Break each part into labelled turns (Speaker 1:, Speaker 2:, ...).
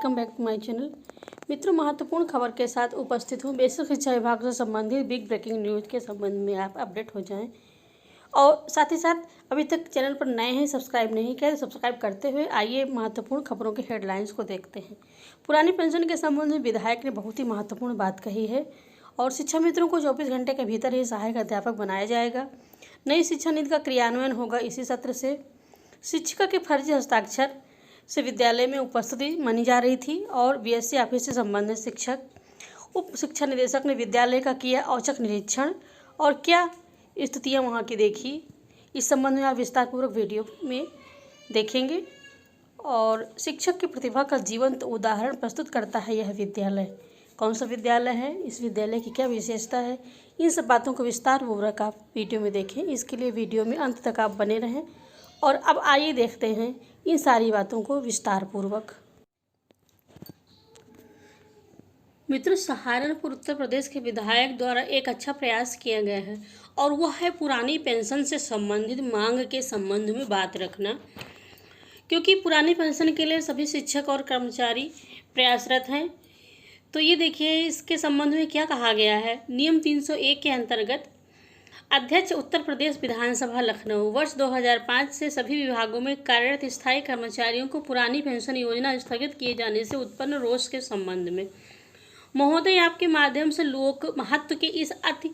Speaker 1: Welcome back to my channel. मित्रों, महत्वपूर्ण खबर के साथ उपस्थित हूँ। बेसिक शिक्षा विभाग से संबंधित बिग ब्रेकिंग न्यूज़ के संबंध में आप अपडेट हो जाएं और साथ ही साथ अभी तक चैनल पर नए हैं, सब्सक्राइब नहीं किया तो सब्सक्राइब करते हुए आइए महत्वपूर्ण खबरों के हेडलाइंस को देखते हैं। पुरानी पेंशन के संबंध में विधायक ने बहुत ही महत्वपूर्ण बात कही है और शिक्षा मित्रों को 24 घंटे के भीतर ही सहायक अध्यापक बनाया जाएगा। नई शिक्षा नीति का क्रियान्वयन होगा इसी सत्र से। शिक्षिका के फर्जी हस्ताक्षर से विद्यालय में उपस्थिति मानी जा रही थी और बीएससी ऑफिस से संबंधित शिक्षक उप शिक्षा निदेशक ने विद्यालय का किया औचक निरीक्षण और क्या स्थितियां वहां की देखी। इस संबंध में आप विस्तारपूर्वक वीडियो में देखेंगे और शिक्षक की प्रतिभा का जीवंत उदाहरण प्रस्तुत करता है यह विद्यालय। कौन सा विद्यालय है, इस विद्यालय की क्या विशेषता है, इन सब बातों को विस्तार पूर्वक आप वीडियो में देखें। इसके लिए वीडियो में अंत तक आप बने रहें और अब आइए देखते हैं इन सारी बातों को विस्तार पूर्वक। मित्रों, सहारनपुर उत्तर प्रदेश के विधायक द्वारा एक अच्छा प्रयास किया गया है और वह है पुरानी पेंशन से संबंधित मांग के संबंध में बात रखना, क्योंकि पुरानी पेंशन के लिए सभी शिक्षक और कर्मचारी प्रयासरत हैं। तो ये देखिए इसके संबंध में क्या कहा गया है। नियम 301 के अंतर्गत अध्यक्ष उत्तर प्रदेश विधानसभा लखनऊ वर्ष 2005 से सभी विभागों में कार्यरत स्थायी कर्मचारियों को पुरानी पेंशन योजना स्थगित किए जाने से उत्पन्न रोष के संबंध में महोदय आपके माध्यम से लोक महत्व के इस अति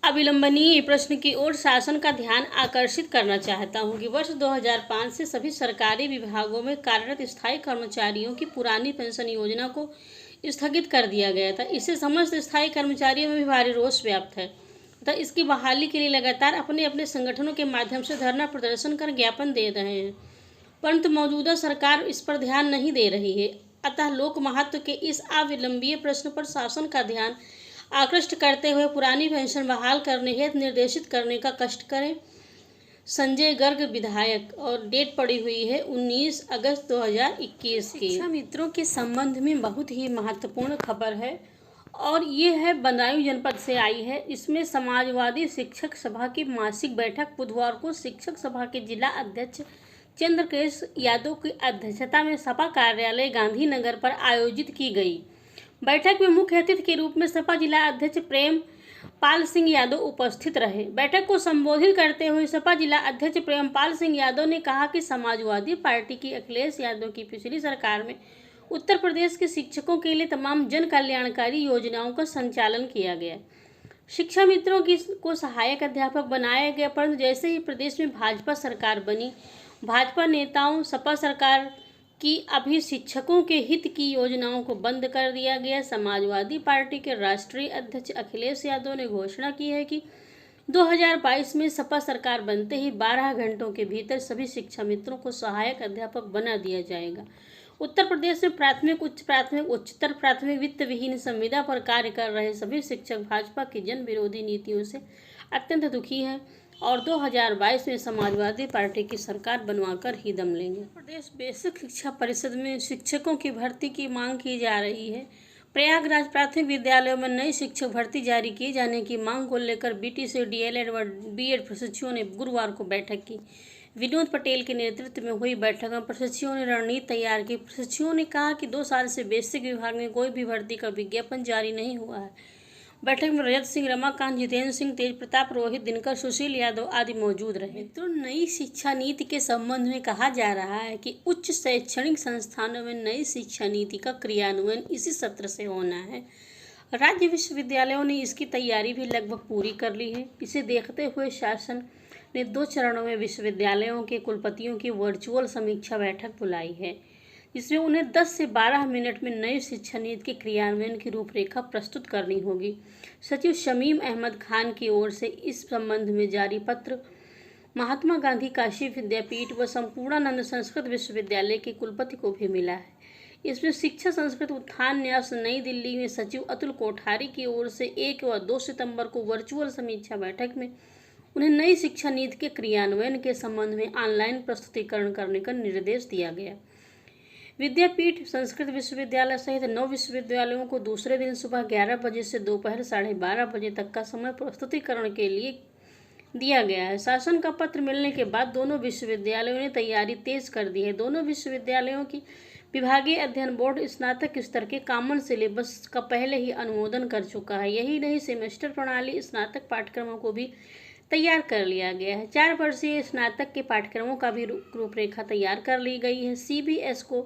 Speaker 1: अविलंबनीय प्रश्न की ओर शासन का ध्यान आकर्षित करना चाहता हूं कि वर्ष 2005 से सभी सरकारी विभागों में कार्यरत स्थायी कर्मचारियों की पुरानी पेंशन योजना को स्थगित कर दिया गया था। इससे समस्त स्थायी कर्मचारियों में भी भारी रोष व्याप्त है तथा इसकी बहाली के लिए लगातार अपने अपने संगठनों के माध्यम से धरना प्रदर्शन कर ज्ञापन दे रहे हैं, परंतु मौजूदा सरकार इस पर ध्यान नहीं दे रही है। अतः लोक महत्व के इस अविलंबीय प्रश्न पर शासन का ध्यान आकृष्ट करते हुए पुरानी पेंशन बहाल करने हेतु निर्देशित करने का कष्ट करें। संजय गर्ग विधायक और डेट पड़ी हुई है 19 अगस्त 2021 की। शिक्षा मित्रों के संबंध में बहुत ही महत्वपूर्ण खबर है और ये है बदायूं जनपद से आई है। इसमें समाजवादी शिक्षक सभा की मासिक बैठक बुधवार को शिक्षक सभा के जिला अध्यक्ष चंद्रकेश यादव की अध्यक्षता में सपा कार्यालय गांधीनगर पर आयोजित की गई। बैठक में मुख्य अतिथि के रूप में सपा जिला अध्यक्ष प्रेम पाल सिंह यादव उपस्थित रहे। बैठक को संबोधित करते हुए सपा जिला अध्यक्ष प्रेमपाल सिंह यादव ने कहा कि समाजवादी पार्टी की अखिलेश यादव की पिछली सरकार में उत्तर प्रदेश के शिक्षकों के लिए तमाम जन कल्याणकारी योजनाओं का संचालन किया गया। शिक्षा मित्रों को सहायक अध्यापक बनाया गया, परंतु जैसे ही प्रदेश में भाजपा सरकार बनी, भाजपा नेताओं सपा सरकार की अभी शिक्षकों के हित की योजनाओं को बंद कर दिया गया। समाजवादी पार्टी के राष्ट्रीय अध्यक्ष अखिलेश यादव ने घोषणा की है कि 2022 में सपा सरकार बनते ही 12 घंटों के भीतर सभी शिक्षा मित्रों को सहायक अध्यापक बना दिया जाएगा। उत्तर प्रदेश में प्राथमिक, उच्च प्राथमिक, उच्चतर प्राथमिक वित्त विहीन संविदा पर कार्य कर रहे सभी शिक्षक भाजपा की जन विरोधी नीतियों से अत्यंत दुखी हैं और 2022 में समाजवादी पार्टी की सरकार बनवाकर ही दम लेंगे। प्रदेश बेसिक शिक्षा परिषद में शिक्षकों की भर्ती की मांग की जा रही है। प्रयागराज प्राथमिक विद्यालयों में नई शिक्षक भर्ती जारी किए जाने की मांग को लेकर बीटीसी, डीएलएड व बीएड प्रशिक्षुओं ने गुरुवार को बैठक की। विनोद पटेल के नेतृत्व में हुई बैठक में प्रशिक्षुओं ने रणनीति तैयार की। प्रशिक्षुओं ने कहा कि 2 साल से बेसिक विभाग में कोई भी भर्ती का विज्ञापन जारी नहीं हुआ है। बैठक में रजत सिंह, रमाकांत, जितेंद्र सिंह, तेज प्रताप, रोहित, दिनकर, सुशील यादव आदि मौजूद रहे। मित्रों, नई शिक्षा नीति के संबंध में कहा जा रहा है कि उच्च शैक्षणिक संस्थानों में नई शिक्षा नीति का क्रियान्वयन इसी सत्र से होना है। राज्य विश्वविद्यालयों ने इसकी तैयारी भी लगभग पूरी कर ली है। इसे देखते हुए शासन ने 2 चरणों में विश्वविद्यालयों के कुलपतियों की वर्चुअल समीक्षा बैठक बुलाई है, जिसमें उन्हें 10 से 12 मिनट में नई शिक्षा नीति के क्रियान्वयन की रूपरेखा प्रस्तुत करनी होगी। सचिव शमीम अहमद खान की ओर से इस संबंध में जारी पत्र महात्मा गांधी काशी विद्यापीठ व संपूर्णानंद संस्कृत विश्वविद्यालय के कुलपति को भी मिला है। इसमें शिक्षा संस्कृत उत्थान न्यास नई दिल्ली में सचिव अतुल कोठारी की ओर से 1 व 2 सितंबर को वर्चुअल समीक्षा बैठक में उन्हें नई शिक्षा नीति के क्रियान्वयन के संबंध में ऑनलाइन प्रस्तुतिकरण करने का निर्देश दिया गया। विद्यापीठ, संस्कृत विश्वविद्यालय सहित 9 विश्वविद्यालयों को दूसरे दिन सुबह 11 बजे से दोपहर 12:30 बजे तक का समय प्रस्तुतिकरण के लिए दिया गया है। शासन का पत्र मिलने के बाद दोनों विश्वविद्यालयों ने तैयारी तेज कर दी है। दोनों विश्वविद्यालयों की विभागीय अध्ययन बोर्ड स्नातक स्तर के कॉमन सिलेबस का पहले ही अनुमोदन कर चुका है। यही नहीं, सेमेस्टर प्रणाली स्नातक पाठ्यक्रमों को भी तैयार कर लिया गया है। 4 वर्षीय स्नातक के पाठ्यक्रमों का भी रूपरेखा तैयार कर ली गई है। CBS को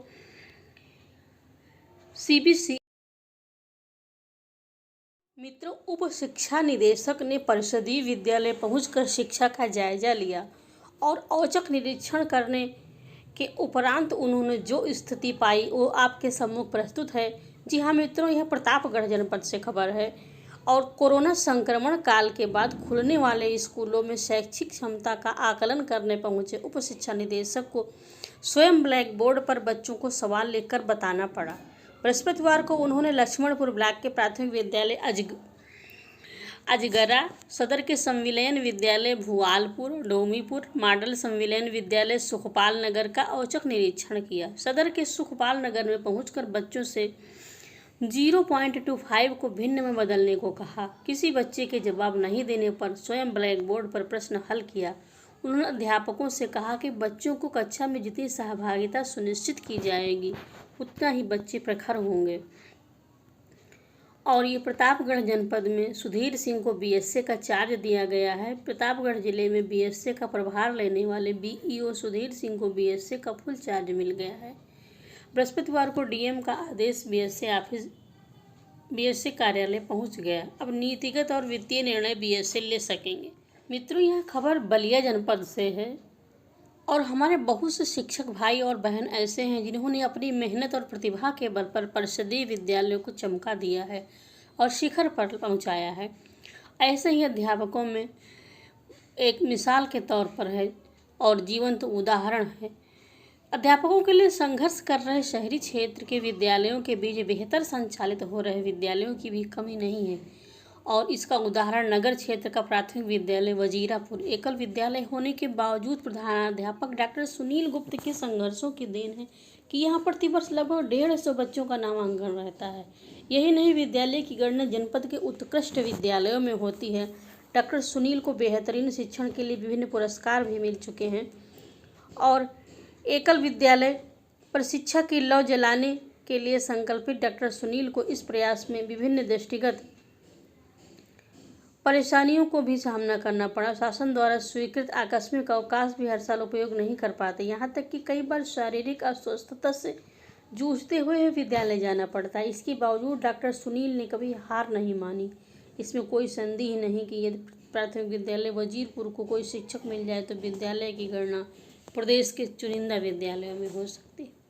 Speaker 1: CBC मित्रों, उप शिक्षा निदेशक ने परिषदीय विद्यालय पहुंचकर शिक्षा का जायजा लिया और औचक निरीक्षण करने के उपरांत उन्होंने जो स्थिति पाई वो आपके सम्मुख प्रस्तुत है। जी हाँ मित्रों, यह प्रतापगढ़ जनपद से खबर है। और कोरोना संक्रमण काल के बाद खुलने वाले स्कूलों में शैक्षिक क्षमता का आकलन करने पहुंचे उप शिक्षा निदेशक को स्वयं ब्लैक बोर्ड पर बच्चों को सवाल लिखकर बताना पड़ा। बृहस्पतिवार को उन्होंने लक्ष्मणपुर ब्लॉक के प्राथमिक विद्यालय अजगरा, सदर के संविलियन विद्यालय भुआलपुर, डोमीपुर, मॉडल संविलियन विद्यालय सुखपाल नगर का औचक निरीक्षण किया। सदर के सुखपाल नगर में पहुंचकर बच्चों से 0.25 को भिन्न में बदलने को कहा। किसी बच्चे के जवाब नहीं देने पर स्वयं ब्लैक बोर्ड पर प्रश्न हल किया। उन्होंने अध्यापकों से कहा कि बच्चों को कक्षा में जितनी सहभागिता सुनिश्चित की जाएगी उतना ही बच्चे प्रखर होंगे। और ये प्रतापगढ़ जनपद में सुधीर सिंह को BSA का चार्ज दिया गया है। प्रतापगढ़ जिले में BSA का प्रभार लेने वाले BEO सुधीर सिंह को BSA का फुल चार्ज मिल गया है। बृहस्पतिवार को DM का आदेश BSA कार्यालय पहुंच गया। अब नीतिगत और वित्तीय निर्णय BSA ले सकेंगे। मित्रों, यह खबर बलिया जनपद से है और हमारे बहुत से शिक्षक भाई और बहन ऐसे हैं जिन्होंने अपनी मेहनत और प्रतिभा के बल पर परिषदीय विद्यालयों को चमका दिया है और शिखर पर पहुंचाया है। ऐसे ही अध्यापकों में एक मिसाल के तौर पर है और जीवंत उदाहरण है। अध्यापकों के लिए संघर्ष कर रहे शहरी क्षेत्र के विद्यालयों के बीच बेहतर संचालित हो रहे विद्यालयों की भी कमी नहीं है और इसका उदाहरण नगर क्षेत्र का प्राथमिक विद्यालय वजीरापुर एकल विद्यालय होने के बावजूद प्रधानाध्यापक डॉक्टर सुनील गुप्त के संघर्षों की देन है कि यहाँ प्रतिवर्ष लगभग 150 बच्चों का नामांकन रहता है। यही नहीं, विद्यालय की गणना जनपद के उत्कृष्ट विद्यालयों में होती है। डॉक्टर सुनील को बेहतरीन शिक्षण के लिए विभिन्न पुरस्कार भी मिल चुके हैं और एकल विद्यालय पर शिक्षा की लौ जलाने के लिए संकल्पित डॉक्टर सुनील को इस प्रयास में विभिन्न दृष्टिगत परेशानियों को भी सामना करना पड़ा। शासन द्वारा स्वीकृत आकस्मिक अवकाश भी हर साल उपयोग नहीं कर पाते, यहाँ तक कि कई बार शारीरिक अस्वस्थता से जूझते हुए विद्यालय जाना पड़ता है। इसके बावजूद डॉक्टर सुनील ने कभी हार नहीं मानी। इसमें कोई संदेह नहीं कि यदि प्राथमिक विद्यालय वजीरपुर को कोई शिक्षक मिल जाए तो विद्यालय की गणना प्रदेश के चुनिंदा विद्यालयों में हो सकती है।